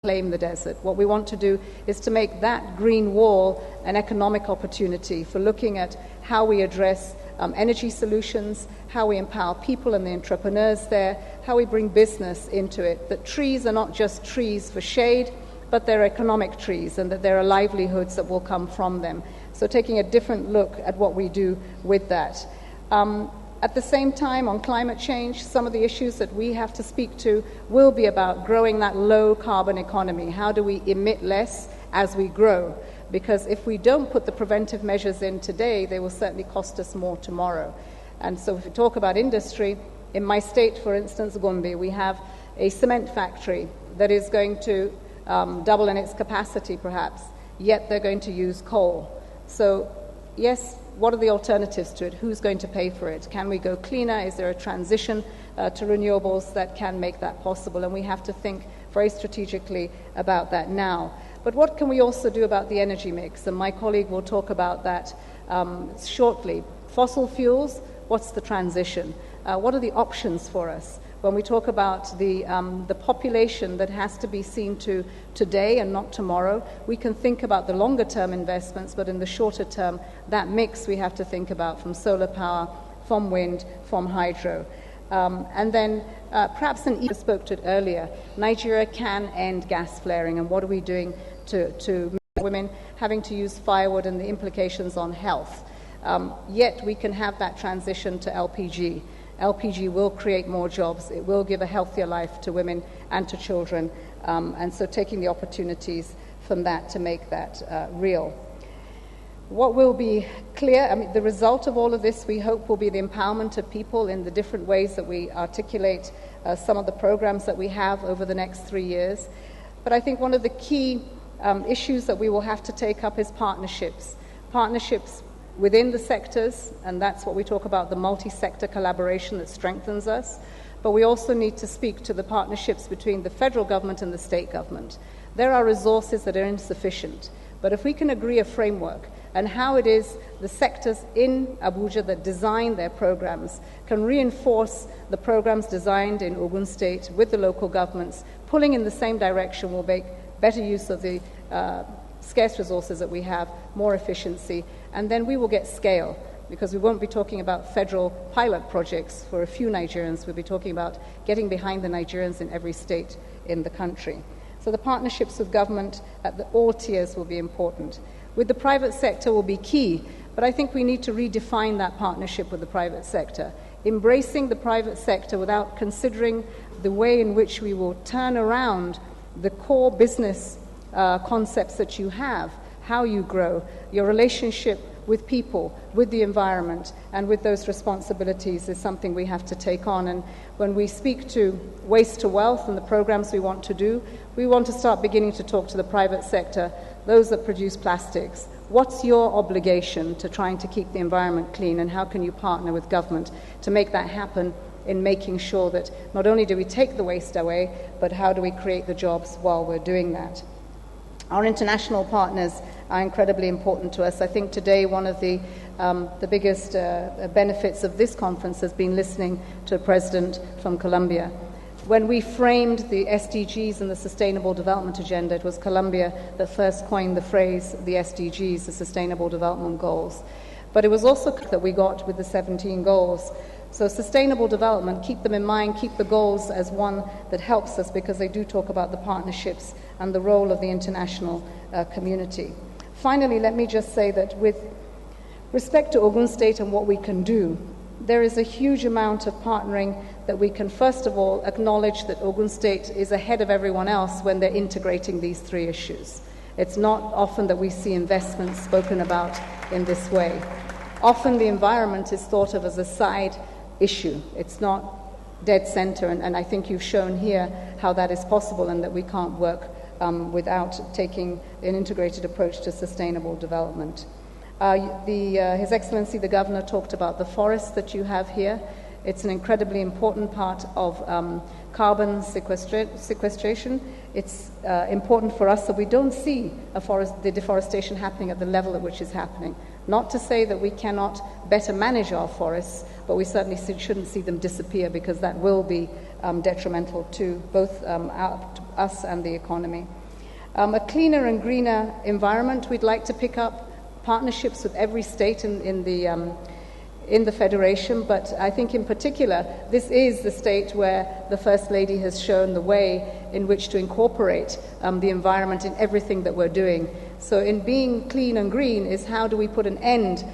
claim the desert. What we want to do is to make that green wall an economic opportunity for looking at how we address energy solutions, how we empower people and the entrepreneurs there, how we bring business into it, that trees are not just trees for shade, but they're economic trees, and that there are livelihoods that will come from them. So taking a different look at what we do with that. At the same time, on climate change, some of the issues that we have to speak to will be about growing that low-carbon economy. How do we emit less as we grow? Because if we don't put the preventive measures in today, they will certainly cost us more tomorrow. And so if we talk about industry, in my state, for instance, Gombe, we have a cement factory that is going to double in its capacity, perhaps, yet they're going to use coal. So, yes, what are the alternatives to it? Who's going to pay for it? Can we go cleaner? Is there a transition to renewables that can make that possible? And we have to think very strategically about that now. But what can we also do about the energy mix? And my colleague will talk about that shortly. Fossil fuels, what's the transition? What are the options for us? When we talk about the population that has to be seen to today and not tomorrow, we can think about the longer-term investments, but in the shorter term, that mix we have to think about from solar power, from wind, from hydro. And then perhaps I spoke to it earlier, Nigeria can end gas flaring, and what are we doing to women having to use firewood and the implications on health? Yet we can have that transition to LPG. LPG will create more jobs. It will give a healthier life to women and to children. And so taking the opportunities from that to make that real. What will be clear, the result of all of this, we hope, will be the empowerment of people in the different ways that we articulate some of the programs that we have over the next 3 years. But I think one of the key issues that we will have to take up is partnerships. Partnerships within the sectors, and that's what we talk about, the multi-sector collaboration that strengthens us. But we also need to speak to the partnerships between the federal government and the state government. There are resources that are insufficient, but if we can agree a framework and how it is the sectors in Abuja that design their programs can reinforce the programs designed in Ogun State with the local governments, pulling in the same direction will make better use of the scarce resources that we have, more efficiency, and then we will get scale, because we won't be talking about federal pilot projects for a few Nigerians. We'll be talking about getting behind the Nigerians in every state in the country. So the partnerships with government at all tiers will be important. With the private sector will be key, but I think we need to redefine that partnership with the private sector, embracing the private sector without considering the way in which we will turn around the core business concepts that you have, how you grow, your relationship with people, with the environment, and with those responsibilities is something we have to take on. And when we speak to waste to wealth and the programs we want to do, we want to start beginning to talk to the private sector, those that produce plastics. What's your obligation to trying to keep the environment clean, and how can you partner with government to make that happen in making sure that not only do we take the waste away, but how do we create the jobs while we're doing that? Our international partners are incredibly important to us. I think today one of the biggest benefits of this conference has been listening to a president from Colombia. When we framed the SDGs and the Sustainable Development Agenda, it was Colombia that first coined the phrase, the SDGs, the Sustainable Development Goals. But it was also that we got with the 17 goals. So sustainable development, keep them in mind, keep the goals as one that helps us, because they do talk about the partnerships and the role of the international community. Finally, let me just say that with respect to Ogun State and what we can do, there is a huge amount of partnering that we can, first of all, acknowledge that Ogun State is ahead of everyone else when they're integrating these three issues. It's not often that we see investments spoken about in this way. Often the environment is thought of as a side issue. It's not dead center, and I think you've shown here how that is possible and that we can't work without taking an integrated approach to sustainable development. His Excellency the Governor talked about the forests that you have here. It's an incredibly important part of carbon sequestration. It's important for us that we don't see the deforestation happening at the level at which it's happening. Not to say that we cannot better manage our forests, but we certainly shouldn't see them disappear, because that will be detrimental to both us and the economy. A cleaner and greener environment, we'd like to pick up partnerships with every state in the Federation, but I think in particular, this is the state where the First Lady has shown the way in which to incorporate the environment in everything that we're doing. So in being clean and green is how do we put an end,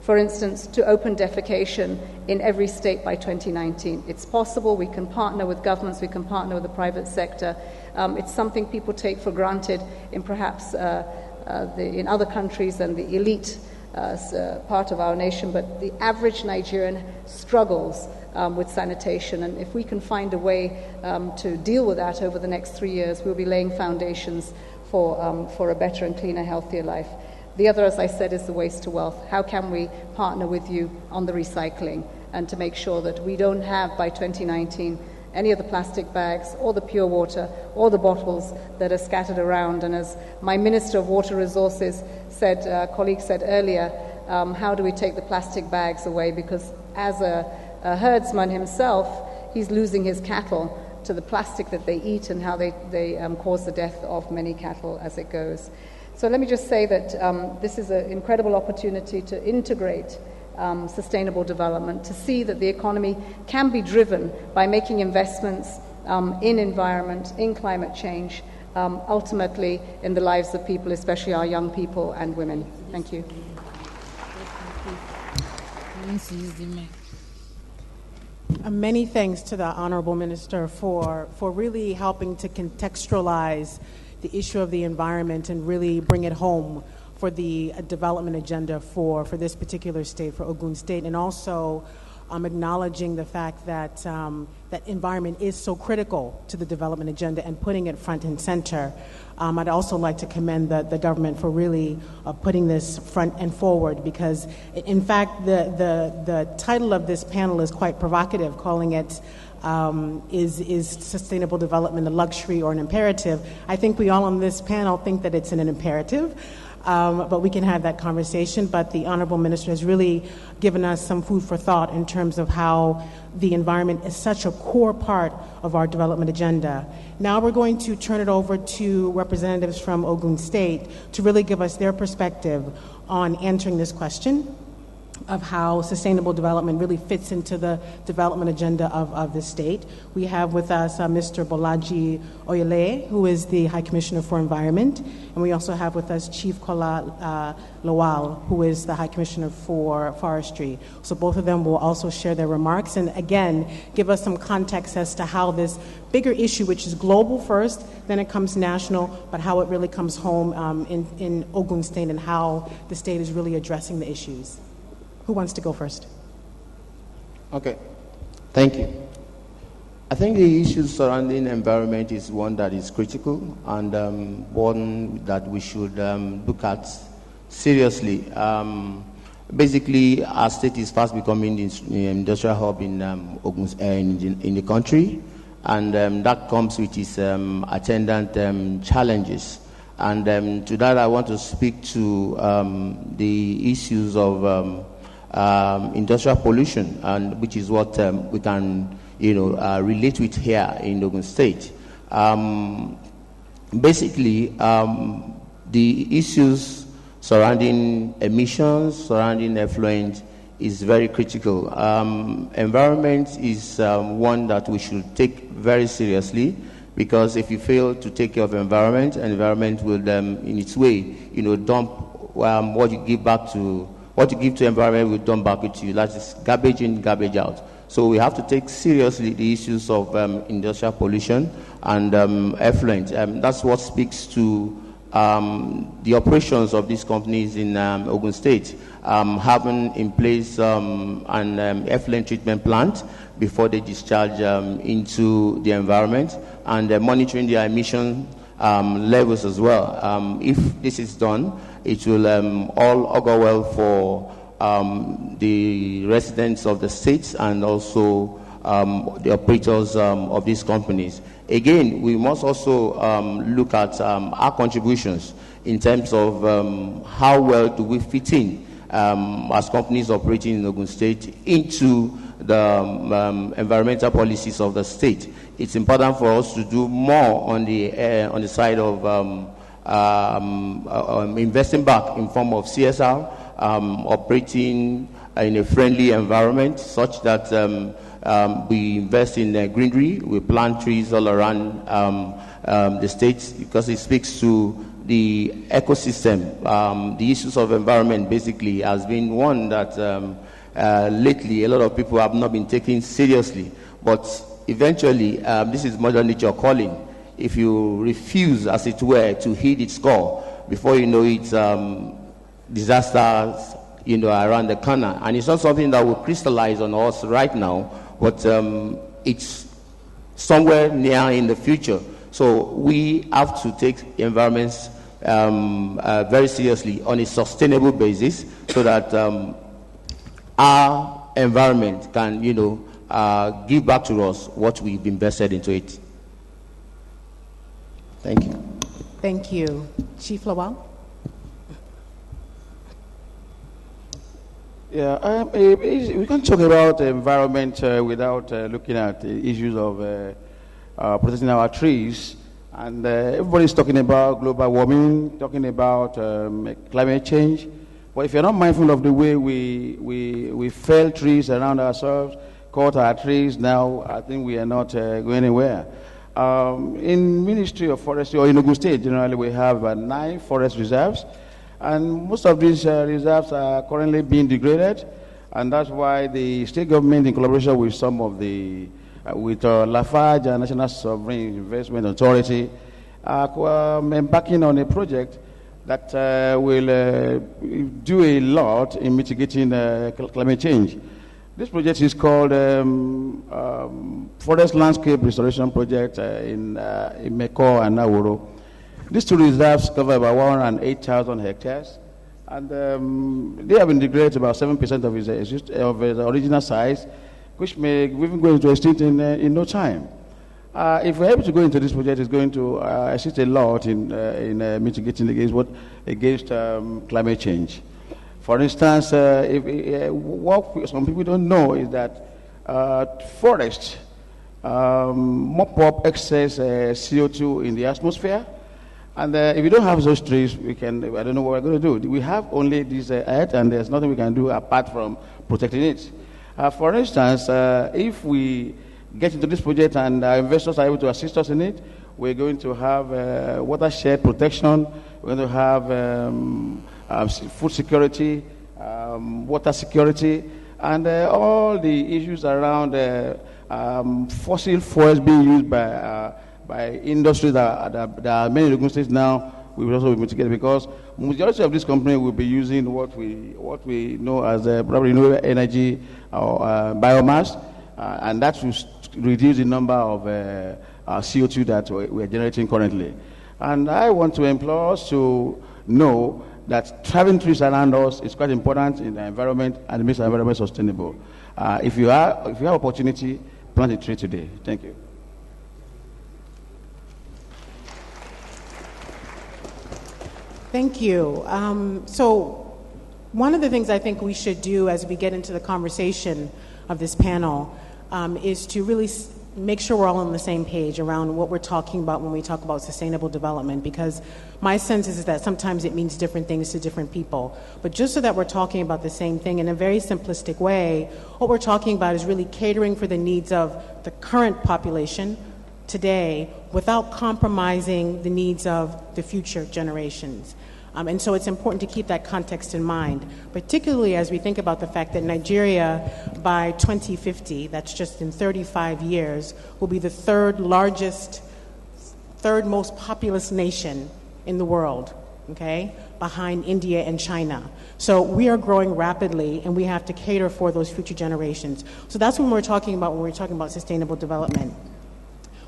for instance, to open defecation in every state by 2019. It's possible. We can partner with governments, we can partner with the private sector. It's something people take for granted in perhaps in other countries and the elite part of our nation, but the average Nigerian struggles with sanitation, and if we can find a way to deal with that over the next 3 years, we'll be laying foundations for a better and cleaner, healthier life. The other, as I said, is the waste to wealth. How can we partner with you on the recycling and to make sure that we don't have, by 2019, any of the plastic bags or the pure water or the bottles that are scattered around? And as my Minister of Water Resources colleague said earlier, how do we take the plastic bags away? Because as a herdsman himself, he's losing his cattle to the plastic that they eat and how they cause the death of many cattle as it goes. So let me just say that this is an incredible opportunity to integrate sustainable development, to see that the economy can be driven by making investments in environment, in climate change, ultimately in the lives of people, especially our young people and women. Thank you. Many thanks to the Honorable Minister for really helping to contextualize the issue of the environment and really bring it home for the development agenda for this particular state, for Ogun State, and also acknowledging the fact that that environment is so critical to the development agenda and putting it front and center. I'd also like to commend the government for really putting this front and forward, because in fact the title of this panel is quite provocative, calling it is sustainable development a luxury or an imperative? I think we all on this panel think that it's an imperative, but we can have that conversation. But the Honorable Minister has really given us some food for thought in terms of how the environment is such a core part of our development agenda. Now we're going to turn it over to representatives from Ogun State to really give us their perspective on answering this question of how sustainable development really fits into the development agenda of the state. We have with us Mr. Bolaji Oyele, who is the High Commissioner for Environment, and we also have with us Chief Kola Lawal, who is the High Commissioner for Forestry. So both of them will also share their remarks and again give us some context as to how this bigger issue, which is global first, then it comes national, but how it really comes home in Ogun State and how the state is really addressing the issues. Who wants to go first? Okay, thank you. I think the issue surrounding environment is one that is critical and one that we should look at seriously. Basically, our state is fast becoming the industrial hub in the country, and that comes with its attendant challenges. And to that, I want to speak to the issues of industrial pollution, and which is what we can, relate with here in Ogun State. Basically, the issues surrounding emissions, surrounding effluent, is very critical. Environment is one that we should take very seriously, because if you fail to take care of environment will, in its way, dump what you give back to. What you give to environment will dump back to you. That is garbage in, garbage out. So we have to take seriously the issues of industrial pollution and effluent. That's what speaks to the operations of these companies in Ogun State, having in place an effluent treatment plant before they discharge into the environment, and monitoring their emission levels as well. If this is done, it will all augur well for the residents of the states and also the operators of these companies. Again, we must also look at our contributions in terms of how well do we fit in as companies operating in Ogun State into the environmental policies of the state. It's important for us to do more on the side of investing back in form of CSR, operating in a friendly environment such that we invest in greenery, we plant trees all around the states, because it speaks to the ecosystem. The issues of environment basically has been one that lately a lot of people have not been taking seriously, but eventually this is Mother Nature calling. If you refuse, as it were, to heed its call, before you know it, disasters around the corner. And it's not something that will crystallize on us right now, but it's somewhere near in the future. So we have to take environments very seriously on a sustainable basis, so that our environment can, give back to us what we've invested into it. Thank you. Thank you. Chief Lawal? Yeah, we can't talk about the environment without looking at the issues of protecting our trees. And everybody's talking about global warming, talking about climate change. But if you're not mindful of the way we fell trees around ourselves, cut our trees, now I think we are not going anywhere. In Ministry of Forestry, or in Ogun State, generally we have 9 forest reserves. And most of these reserves are currently being degraded, and that's why the state government, in collaboration with some of the, with Lafarge and National Sovereign Investment Authority, are embarking on a project that will do a lot in mitigating climate change. This project is called Forest Landscape Restoration Project in Meko and Naworo. These 2 reserves cover about 108,000 hectares, and they have been degraded about 7% of its original size, which may even go into extinct in no time. If we're able to go into this project, it's going to assist a lot in mitigating against climate change. For instance, what some people don't know is that forests mop up excess CO2 in the atmosphere. And if we don't have those trees, I don't know what we're going to do. We have only this earth, and there's nothing we can do apart from protecting it. For instance, if we get into this project and our investors are able to assist us in it, we're going to have watershed protection, we're going to have food security, water security, and all the issues around fossil fuels being used by industries that are many in Ogun States now. We will also be mitigated, because majority of this company will be using what we know as probably renewable energy or biomass, and that will reduce the number of CO2 that we are generating currently. And I want to implore us to know that having trees around us is quite important in the environment, and it makes the environment sustainable. If you have opportunity, plant a tree today. Thank you. Thank you. So one of the things I think we should do as we get into the conversation of this panel is to really make sure we're all on the same page around what we're talking about when we talk about sustainable development, because my sense is that sometimes it means different things to different people. But just so that we're talking about the same thing in a very simplistic way, what we're talking about is really catering for the needs of the current population today without compromising the needs of the future generations. And so it's important to keep that context in mind, particularly as we think about the fact that Nigeria, by 2050, that's just in 35 years, will be the third most populous nation in the world, okay, behind India and China. So we are growing rapidly, and we have to cater for those future generations. So that's what we're talking about when we're talking about sustainable development.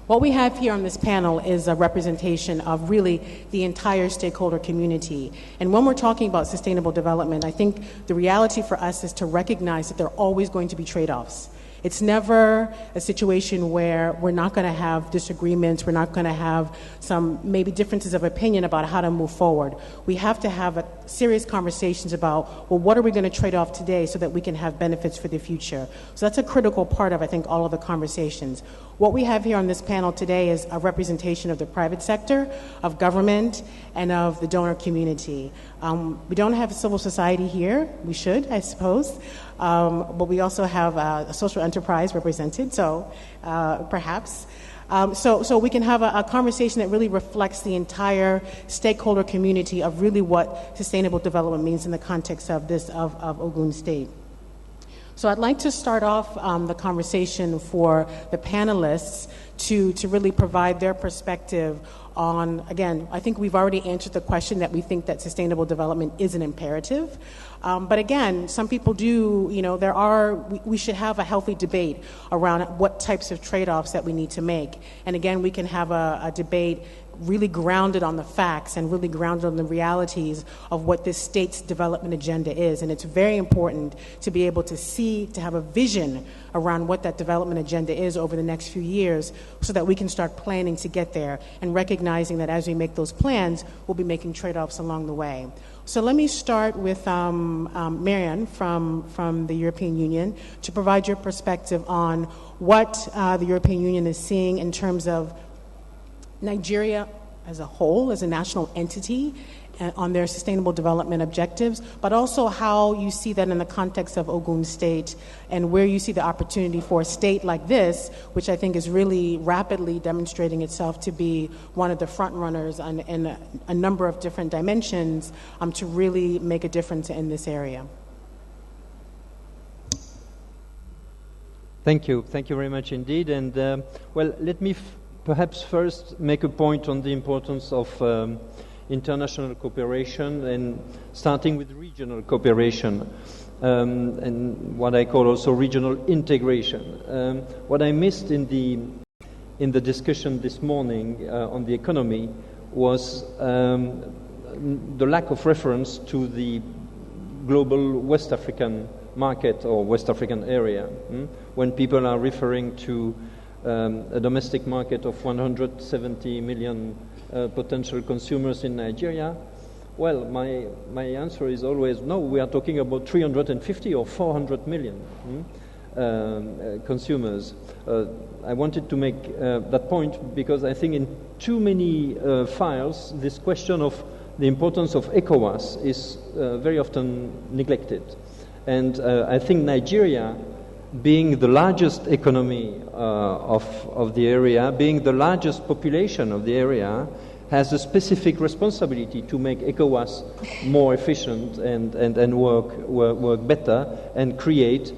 What we have here on this panel is a representation of really the entire stakeholder community. And when we're talking about sustainable development, I think the reality for us is to recognize that there are always going to be trade-offs. It's never a situation where we're not going to have disagreements, we're not going to have some maybe differences of opinion about how to move forward. We have to have serious conversations about, well, what are we going to trade off today so that we can have benefits for the future? So that's a critical part of, I think, all of the conversations. What we have here on this panel today is a representation of the private sector, of government, and of the donor community. We don't have civil society here. We should, I suppose. But we also have a social enterprise represented, so perhaps. So we can have a conversation that really reflects the entire stakeholder community of really what sustainable development means in the context of Ogun State. So I'd like to start off the conversation for the panelists to really provide their perspective on, again, I think we've already answered the question that we think that sustainable development is an imperative. But again, some people do, we should have a healthy debate around what types of trade-offs that we need to make. And again, we can have a debate really grounded on the facts and really grounded on the realities of what this state's development agenda is. And it's very important to be able to have a vision around what that development agenda is over the next few years so that we can start planning to get there and recognizing that as we make those plans, we'll be making trade-offs along the way. So let me start with Marianne from the European Union to provide your perspective on what the European Union is seeing in terms of Nigeria as a whole, as a national entity, on their sustainable development objectives, but also how you see that in the context of Ogun State and where you see the opportunity for a state like this, which I think is really rapidly demonstrating itself to be one of the front runners in a number of different dimensions to really make a difference in this area. Thank you. Thank you very much indeed. And let me perhaps first make a point on the importance of international cooperation and starting with regional cooperation and what I call also regional integration. What I missed in the discussion this morning on the economy was the lack of reference to the global West African market or West African area. When people are referring to a domestic market of 170 million potential consumers in Nigeria, well, my answer is always no, we are talking about 350 or 400 million consumers. I wanted to make that point because I think in too many files, this question of the importance of ECOWAS is very often neglected. And I think Nigeria, being the largest economy of the area, being the largest population of the area, has a specific responsibility to make ECOWAS more efficient and work better and create